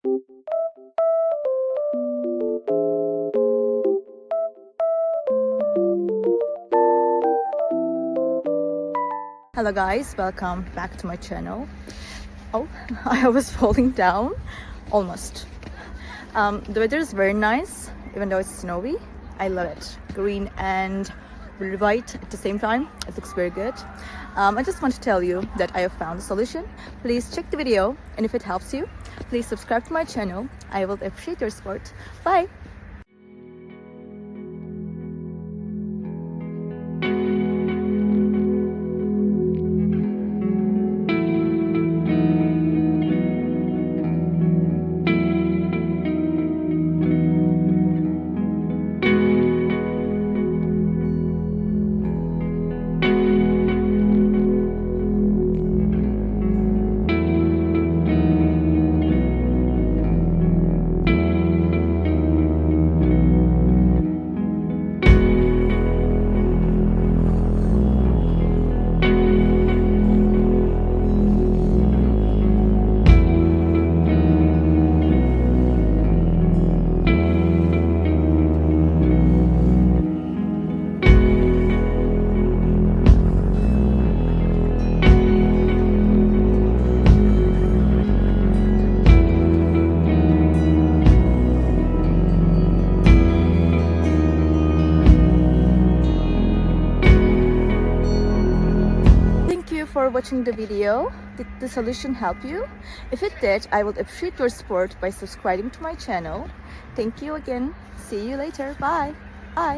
Hello guys, welcome back to my channel. Oh, I was falling down almost. The weather is very nice, even though it's snowy. I love it. Green and white at the same time. It looks very good. I just want to tell you that I have found a solution. Please check the video, and if it helps you, please subscribe to my channel. I will appreciate your support. Bye! For watching the video. Did the solution help you? If it did, I would appreciate your support by subscribing to my channel. Thank you again. See you later. Bye. Bye.